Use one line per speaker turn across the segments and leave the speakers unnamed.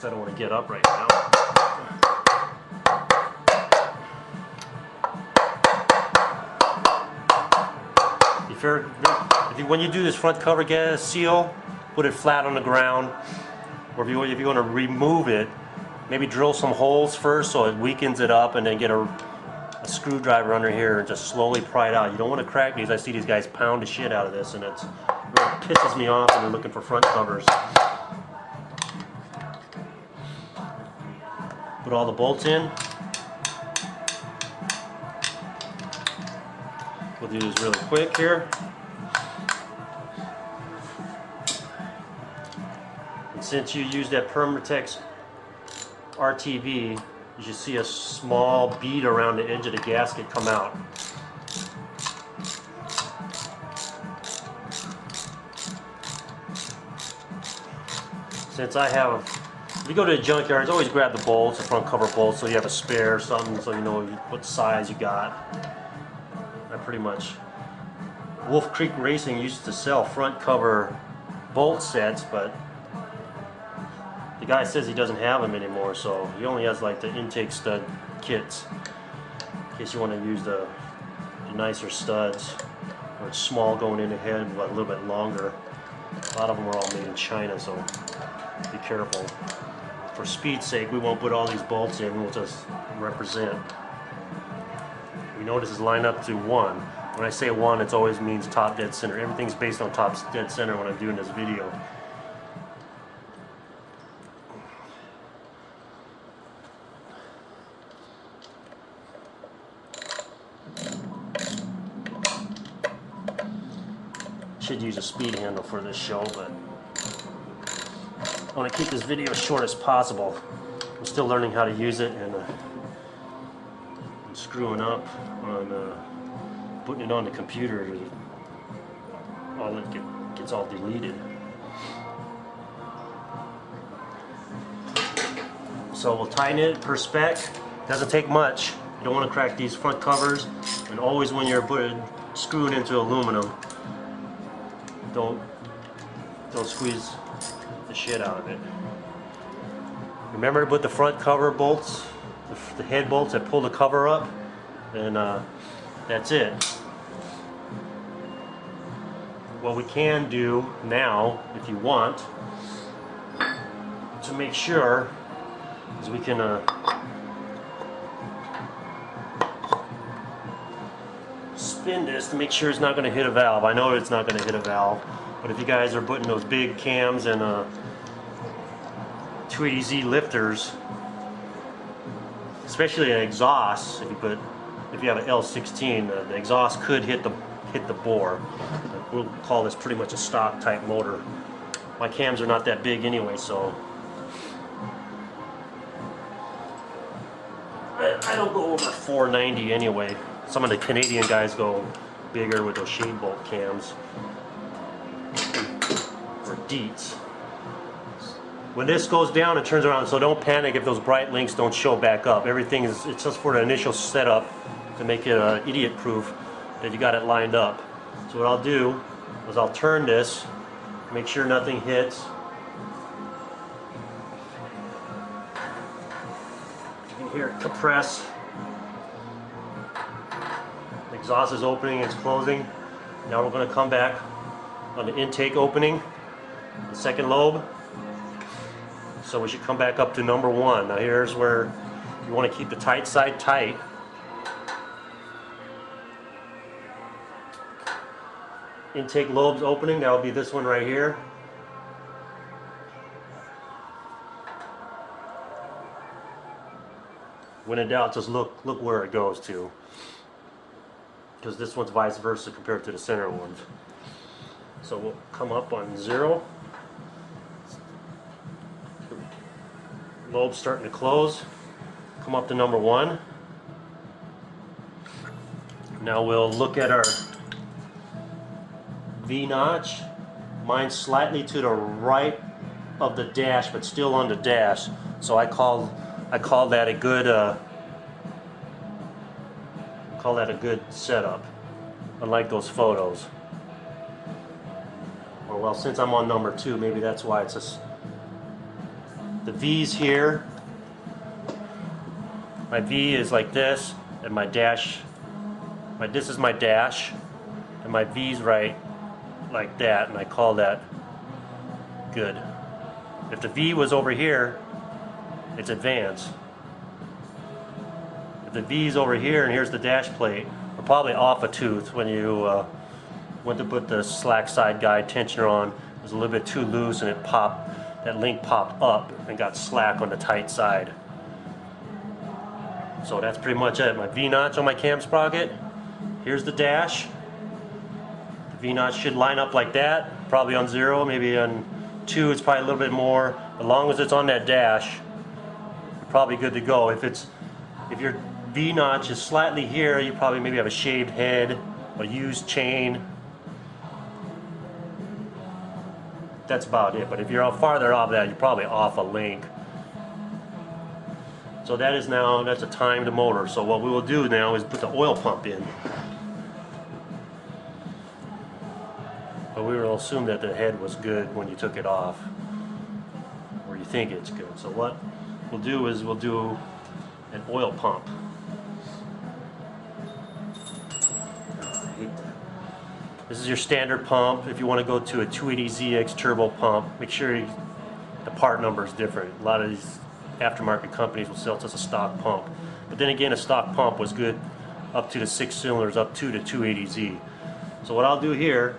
I don't want to get up right now. When you do this front cover gas seal, put it flat on the ground, or if you want to remove it, maybe drill some holes first so it weakens it up, and then get a screwdriver under here and just slowly pry it out. You don't want to crack these. I see these guys pound the shit out of this, and it really pisses me off when they're looking for front covers. Put all the bolts in. We'll do this really quick here. And since you use that Permatex RTV, you should see a small bead around the edge of the gasket come out. Since I have, if you go to the junkyards, always grab the bolts, the front cover bolts, so you have a spare or something, so you know what size you got. I pretty much, Wolf Creek Racing used to sell front cover bolt sets, but the guy says he doesn't have them anymore, so he only has like the intake stud kits, in case you want to use the nicer studs, or it's small going in the head, but a little bit longer. A lot of them are all made in China, so be careful. For speed's sake, we won't put all these bolts in, we'll just represent. We know this is lined up to 1. When I say 1, it always means top dead center. Everything's based on top dead center when I'm doing this video. Should use a speed handle for this show, but I want to keep this video as short as possible. I'm still learning how to use it, and I'm screwing up on putting it on the computer. All it gets all deleted. So we'll tighten it per spec. Doesn't take much. You don't want to crack these front covers, and always when you're screwing into aluminum, don't squeeze the shit out of it. Remember to put the front cover bolts, the head bolts that pull the cover up, and that's it. What we can do now, if you want, to make sure, is we can spin this to make sure it's not going to hit a valve. I know it's not going to hit a valve, but if you guys are putting those big cams and 280Z lifters, especially an exhaust, if you have an L16, the exhaust could hit the bore. We'll call this pretty much a stock type motor. My cams are not that big anyway, so I don't go over 490 anyway. Some of the Canadian guys go bigger with those shade bolt cams or Deets. When this goes down, it turns around, so don't panic if those bright links don't show back up. Everything it's just for the initial setup to make it idiot proof that you got it lined up. So what I'll do is I'll turn this, make sure nothing hits. You can hear it compress. The exhaust is opening, it's closing. Now we're going to come back on the intake opening, the second lobe. So we should come back up to number 1. Now here's where you want to keep the tight side tight. Intake lobes opening, that will be this one right here. When in doubt, just look where it goes to, because this one's vice versa compared to the center ones. So we'll come up on 0. Lobe starting to close. Come up to number 1. Now we'll look at our V-notch. Mine's slightly to the right of the dash, but still on the dash. So I call that a good setup. Unlike those photos. Or well, since I'm on number 2, maybe that's why it's just. The V's here. My V is like this, and my dash, this is my dash, and my V's right like that, and I call that good. If the V was over here, it's advanced. If the V's over here and here's the dash plate, we're probably off a tooth when you went to put the slack side guide tensioner on. It was a little bit too loose and it popped, that link popped up and got slack on the tight side. So that's pretty much it. My V-notch on my cam sprocket. Here's the dash. The V-notch should line up like that, probably on 0, maybe on 2 it's probably a little bit more. As long as it's on that dash, you're probably good to go. If your V-notch is slightly here, you probably maybe have a shaved head, a used chain. That's about it. But if you're farther off that, you're probably off a link. So that is now, that's a timed motor. So what we will do now is put the oil pump in. But we will assume that the head was good when you took it off, or you think it's good. So what we'll do is we'll do an oil pump. Oh, I hate that. This is your standard pump. If you want to go to a 280ZX turbo pump, make sure the part number is different. A lot of these aftermarket companies will sell us a stock pump. But then again, a stock pump was good up to the 6 cylinders, up to the 280Z. So what I'll do here,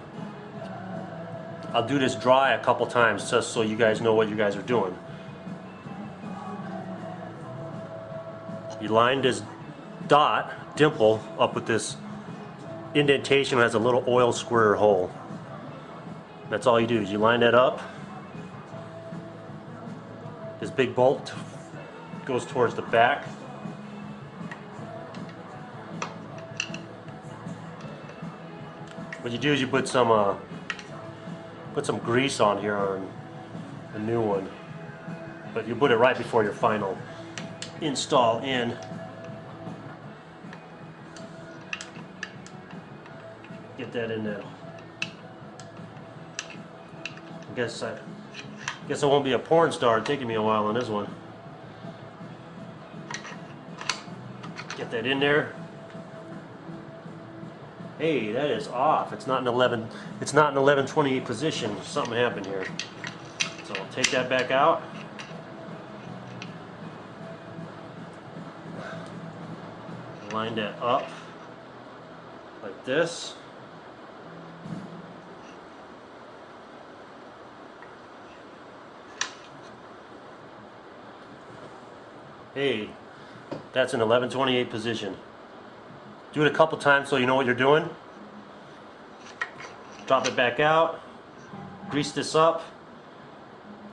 I'll do this dry a couple times just so you guys know what you guys are doing. You line this dimple up with this indentation that has a little oil squirter hole. That's all you do is you line that up. This big bolt goes towards the back. What you do is you put some grease on here on a new one, but you put it right before your final install in. Get that in there. I guess I won't be a porn star. It's taking me a while on this one. Get that in there. Hey, that is off. It's not in 11. It's not in 11/28 position. Something happened here. So I'll take that back out. Line that up like this. Hey, that's an 11/28 position. Do it a couple times so you know what you're doing. Drop it back out. Grease this up.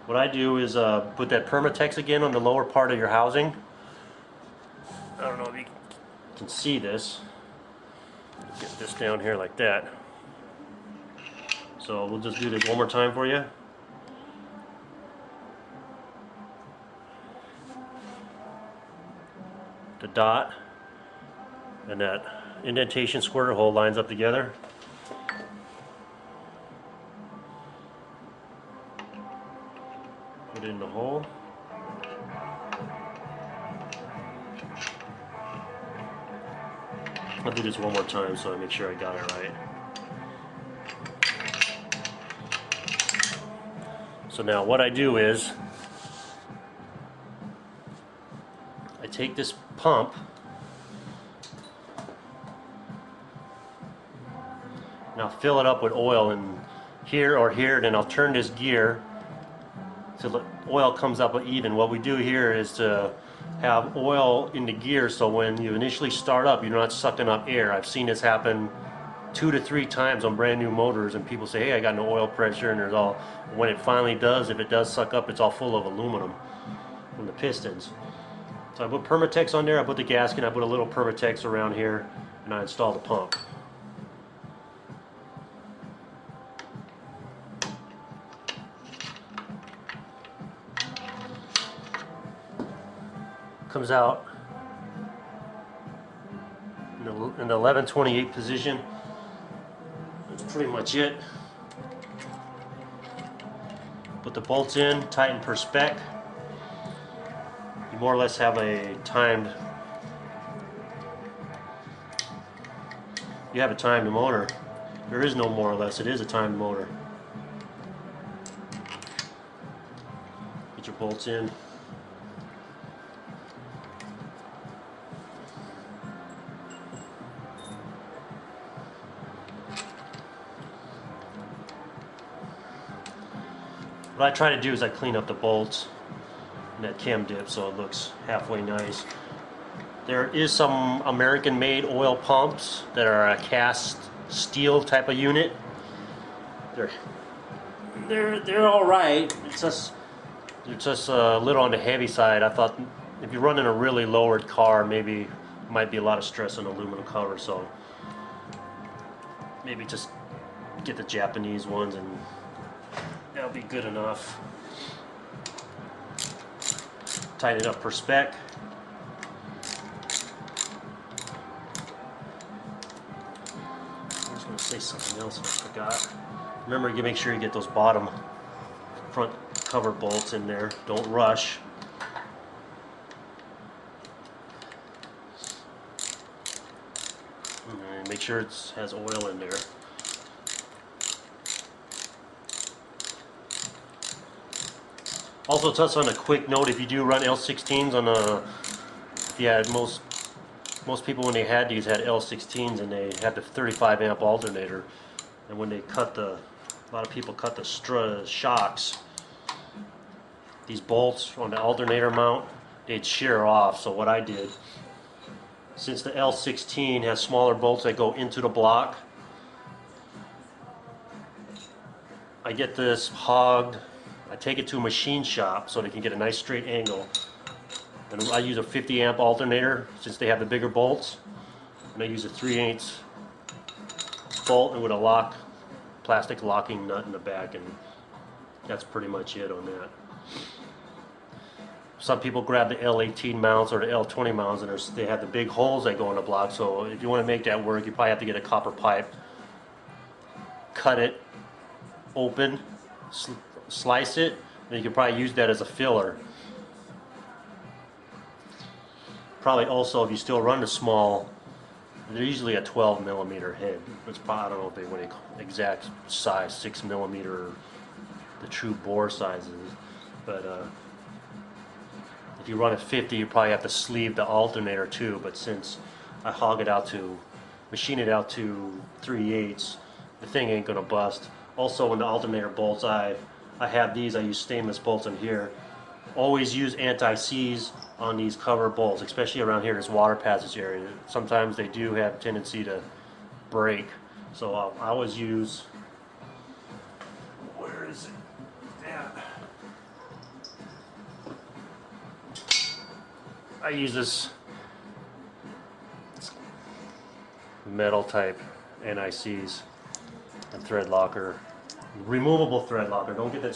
What I do is put that Permatex again on the lower part of your housing. I don't know if you can see this. Get this down here like that. So we'll just do this one more time for you. The dot and that indentation squirter hole lines up together. Put it in the hole. I'll do this one more time so I make sure I got it right. So now what I do is I take this pump and I'll fill it up with oil in here or here, and then I'll turn this gear so the oil comes up even. What we do here is to have oil in the gear so when you initially start up you're not sucking up air. I've seen this happen 2 to 3 times on brand new motors, and people say, hey, I got no oil pressure, and there's all, when it finally does, if it does suck up, it's all full of aluminum from the pistons. So I put Permatex on there, I put the gasket, I put a little Permatex around here, and I install the pump. Comes out in the 11/28 position. That's pretty much it. Put the bolts in, tighten per spec. more or less have a timed. You have a timed motor. There is no more or less. It is a timed motor. Get your bolts in. What I try to do is I clean up the bolts and that cam dip so it looks halfway nice. There is some American-made oil pumps that are a cast steel type of unit. They're all right. It's just a little on the heavy side. I thought if you're running a really lowered car, maybe might be a lot of stress on aluminum cover. So maybe just get the Japanese ones and that'll be good enough. Tighten it up per spec. I was going to say something else and I forgot. Remember, you make sure you get those bottom front cover bolts in there. Don't rush. And make sure it has oil in there. Also, touch on a quick note: if you do run L16s on a, yeah, most people when they had these had L16s and they had the 35 amp alternator, and when they cut a lot of people cut the shocks, these bolts on the alternator mount, they'd shear off. So what I did, since the L16 has smaller bolts that go into the block, I get this hogged. I take it to a machine shop so they can get a nice straight angle. And I use a 50 amp alternator since they have the bigger bolts. And I use a 3/8 bolt and with a plastic locking nut in the back, and that's pretty much it on that. Some people grab the L18 mounts or the L20 mounts and they have the big holes that go in the block. So if you want to make that work, you probably have to get a copper pipe, cut it open, slice it, and you can probably use that as a filler. Probably also, if you still run the small, they're usually a 12 millimeter head. It's probably, I don't know if they want the exact size, 6 millimeter, the true bore sizes. But if you run a 50, you probably have to sleeve the alternator too. But since I machine it out to 3/8, the thing ain't gonna bust. Also, when the alternator bolts, I have these. I use stainless bolts in here. Always use anti-seize on these cover bolts, especially around here, this water passage area. Sometimes they do have a tendency to break. So I always use, where is it? Yeah. I use this metal type anti-seize and thread locker. Removable thread locker. Don't get that